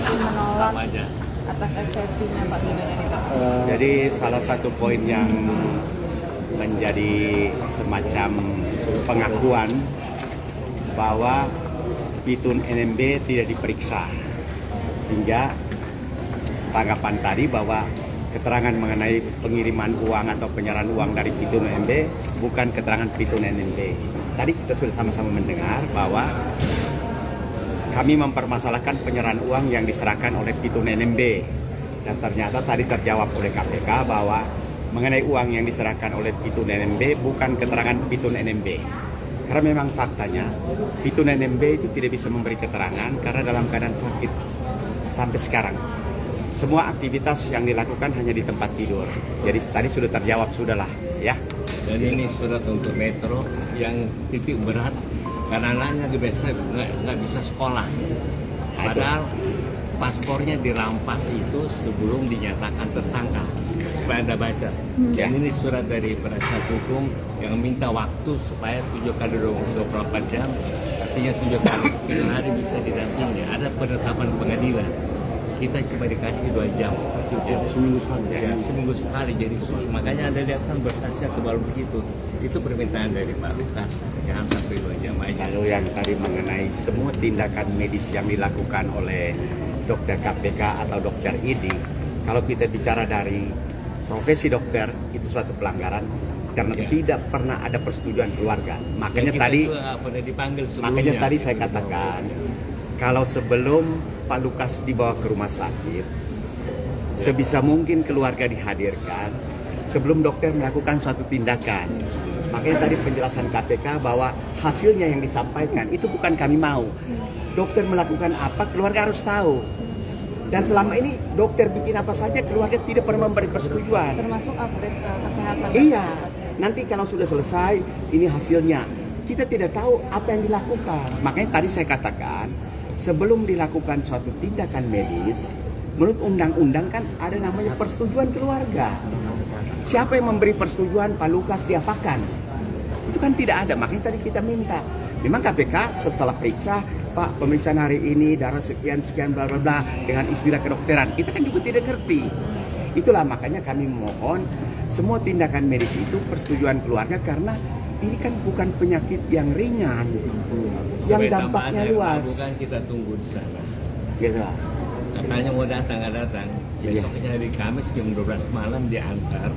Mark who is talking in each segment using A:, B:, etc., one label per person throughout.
A: FMI menolak atas eksepsinya Pak Bidon ini Pak?
B: Jadi salah satu poin yang menjadi semacam pengakuan bahwa Pitun NMB tidak diperiksa, sehingga tanggapan tadi bahwa keterangan mengenai pengiriman uang atau penyerahan uang dari Pitun NMB bukan keterangan Pitun NMB. Tadi kita sudah sama-sama mendengar bahwa kami mempermasalahkan penyerahan uang yang diserahkan oleh Pitun NMB, dan ternyata tadi terjawab oleh KPK bahwa mengenai uang yang diserahkan oleh Pitun NMB bukan keterangan Pitun NMB. Karena memang faktanya Pitun NMB itu tidak bisa memberi keterangan karena dalam keadaan sakit sampai sekarang. Semua aktivitas yang dilakukan hanya di tempat tidur. Jadi tadi sudah terjawab, sudahlah ya.
C: Dan ini surat untuk Metro yang titik berat karena anaknya biasa nggak bisa sekolah. Padahal paspornya dirampas itu sebelum dinyatakan tersangka. Supaya Anda baca. Dan ini surat dari penasihat hukum yang minta waktu supaya 7 kali 24 jam, artinya 7 kali hari bisa didampingi. Ada penetapan pengadilan. Kita cuma dikasih 2 jam.
B: Seminggu sekali.
C: Ya, seminggu sekali. Jadi makanya Anda lihat kan berkasnya tebal begitu. Itu permintaan dari Pak Lukas. Jangan sampai 2 jam aja.
B: Lalu yang tadi mengenai semua tindakan medis yang dilakukan oleh dokter KPK atau dokter ID, kalau kita bicara dari profesi dokter itu suatu pelanggaran karena tidak pernah ada persetujuan keluarga. Makanya tadi
C: dipanggil
B: makanya tadi saya katakan kalau sebelum Pak Lukas dibawa ke rumah sakit, sebisa mungkin keluarga dihadirkan sebelum dokter melakukan suatu tindakan. Makanya tadi penjelasan KPK bahwa hasilnya yang disampaikan itu bukan kami mau. Dokter melakukan apa, keluarga harus tahu. Dan selama ini dokter bikin apa saja, keluarga tidak pernah memberi persetujuan.
A: Termasuk update kesehatan.
B: Iya, nanti kalau sudah selesai, ini hasilnya. Kita tidak tahu apa yang dilakukan. Makanya tadi saya katakan, sebelum dilakukan suatu tindakan medis, menurut undang-undang kan ada namanya persetujuan keluarga. Siapa yang memberi persetujuan Pak Lukas diapakan? Itu kan tidak ada. Makanya tadi kita minta. Memang KPK setelah periksa, Pak, pemeriksaan hari ini darah sekian bla bla bla dengan istilah kedokteran, kita kan juga tidak ngerti. Itulah makanya kami mohon semua tindakan medis itu persetujuan keluarga karena ini kan bukan penyakit yang ringan, yang dampaknya luas.
C: Bukan kita tunggu di sana.
B: Gitu.
C: Katanya mau datang, nggak datang. Besoknya hari Kamis jam 12 malam diantar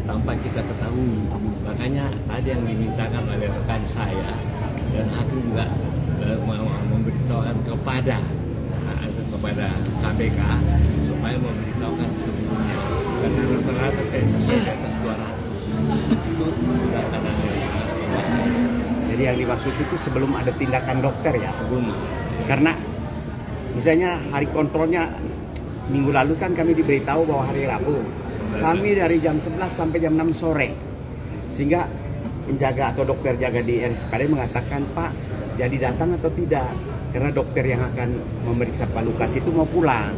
C: tanpa kita ketahui. Makanya ada yang dimintakan oleh rekan saya dan hakim juga memberitahukan kepada KPK supaya memberitahukan sebelumnya karena rata-rata tensinya di atas 200 itu sudah ada.
B: Jadi yang dimaksud itu sebelum ada tindakan dokter ya, karena misalnya hari kontrolnya minggu lalu kan kami diberitahu bahwa hari Rabu kami dari jam 11 sampai jam 6 sore, sehingga penjaga atau dokter jaga di RSPAD mengatakan, Pak, jadi datang atau tidak, karena dokter yang akan memeriksa Pak Lukas itu mau pulang.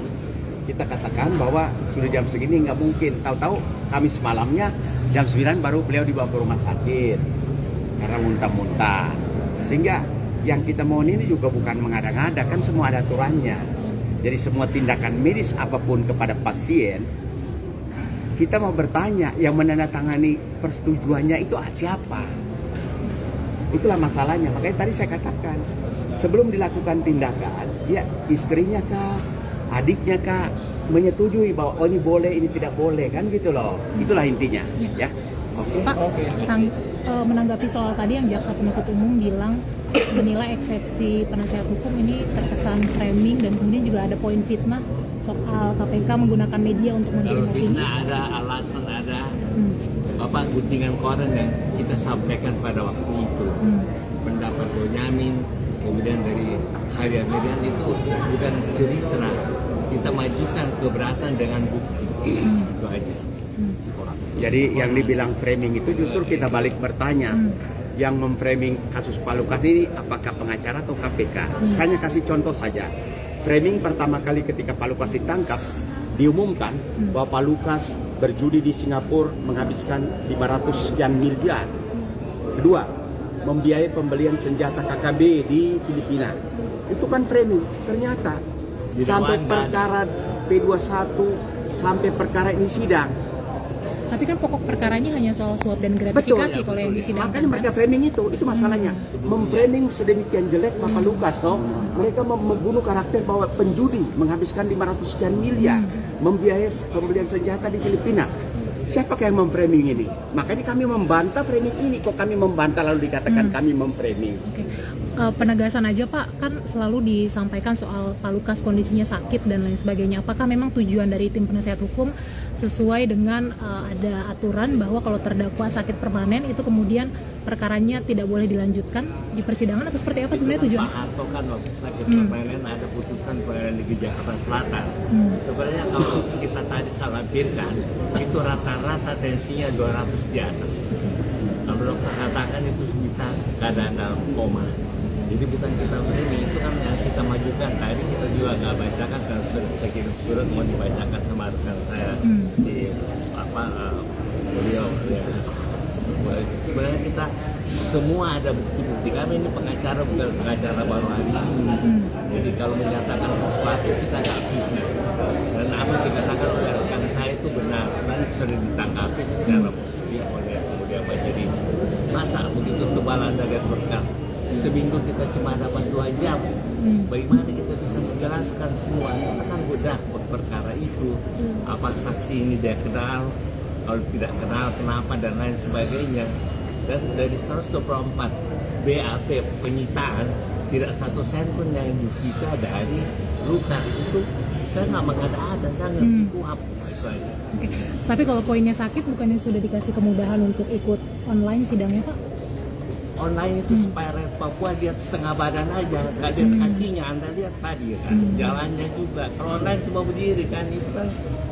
B: Kita katakan bahwa sudah jam segini nggak mungkin. Tahu-tahu Kamis malamnya jam 9 baru beliau dibawa ke rumah sakit karena muntah-muntah. Sehingga yang kita mohon ini juga bukan mengada-ngada, kan semua ada aturannya. Jadi semua tindakan medis apapun kepada pasien, kita mau bertanya yang menandatangani persetujuannya itu siapa? Itulah masalahnya. Makanya tadi saya katakan, sebelum dilakukan tindakan, ya istrinya kah, adiknya kah, menyetujui bahwa oh ini boleh, ini tidak boleh, kan gitu loh. Itulah intinya, ya. Oke.
D: Pak, menanggapi soal tadi yang jaksa penuntut umum bilang menilai eksepsi penasihat hukum ini terkesan framing dan kemudian juga ada poin fitnah soal KPK menggunakan media untuk
C: Kalau
D: menggiring opini.
C: fitnah ada, alasan ada. Bapak guntingan koran yang kita sampaikan pada waktu itu, pendapat Bonyamin, kemudian dari harian-harian itu bukan cerita, kita majukan keberatan dengan bukti, itu aja.
B: Jadi yang dibilang framing itu justru kita balik bertanya, yang memframing kasus Pak Lukas ini apakah pengacara atau KPK? Saya kasih contoh saja. Framing pertama kali ketika Pak Lukas ditangkap, diumumkan bahwa Pak Lukas berjudi di Singapura menghabiskan 500 sekian miliar. Kedua, membiayai pembelian senjata KKB di Filipina. Itu kan framing. Ternyata sampai
C: Dewan
B: perkara P21 sampai perkara ini sidang.
D: Tapi kan pokok perkaranya hanya soal suap dan
B: Betul,
D: gratifikasi
C: ya,
D: kalau yang
C: betul, ya.
D: disidangkan.
B: Makanya mereka framing itu masalahnya. Memframing sedemikian jelek Bapak Lukas toh. Mereka membunuh karakter bahwa penjudi menghabiskan 500 sekian miliar membiayai pembelian senjata di Filipina. Siapakah yang memframing ini? Makanya kami membantah framing ini. Kok kami membantah lalu dikatakan kami memframing?
D: Oke. Penegasan aja Pak, kan selalu disampaikan soal Pak Lukas kondisinya sakit dan lain sebagainya. Apakah memang tujuan dari tim penasehat hukum sesuai dengan ada aturan bahwa kalau terdakwa sakit permanen itu kemudian perkaranya tidak boleh dilanjutkan di persidangan atau seperti apa sebenarnya tujuan?
C: Pak Harto kan waktu sakit permanen ada putusan pengadilan negeri Jakarta Selatan. Sebenarnya kalau kita tadi salah birkan, itu rata-rata tensinya 200 di atas. Kalau dokter katakan itu bisa keadaan dalam koma. Jadi bukan kita ini, itu kan yang kita majukan. Tadi kita juga nggak bacakan, kan saya kirim surat mau dibacakan sama rekan saya di beliau. Ya. Sebenarnya kita semua ada bukti-bukti. Kami ini pengacara bukan pengacara baru hari ini. Jadi kalau menyatakan sesuatu kita nggak fitnah. Dan apa yang dikatakan oleh rekan saya itu benar dan sering ditanggapi secara positif oleh kemudian majelis. Masa begitu tebal Anda lihat berkas? Seminggu kita cuma dapat 2 jam. Bagaimana kita bisa menjelaskan semua? Kita kan bedah perkara itu. Apa saksi ini dia kenal? Kalau tidak kenal kenapa dan lain sebagainya. Dan dari 124 BAP penyitaan tidak 1 sen pun yang disita dari Lukas itu saya nggak mengada-ada, saya ngerti kuap saja.
D: Oke. Tapi kalau poinnya sakit bukannya sudah dikasih kemudahan untuk ikut online sidangnya Pak?
C: Online itu supaya rakyat Papua lihat setengah badan aja, nggak lihat kakinya. Anda lihat tadi kan, jalannya juga. Kalau online cuma berdiri kan,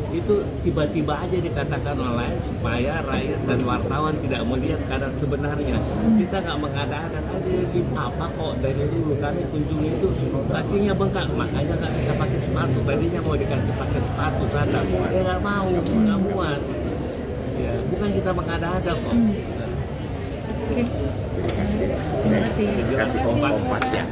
C: itu tiba-tiba aja dikatakan online supaya rakyat dan wartawan tidak melihat keadaan sebenarnya. Kita nggak mengada-ada tadi di apa kok dari dulu kami kunjungi itu kakinya bengkak, makanya nggak bisa pakai sepatu. Tadinya mau dikasih pakai sepatu sana, dia nggak mau, nggak muat. Ya, bukan kita mengada-ada kok.
D: Oke. Terima kasih.
B: Kasih kompas ya.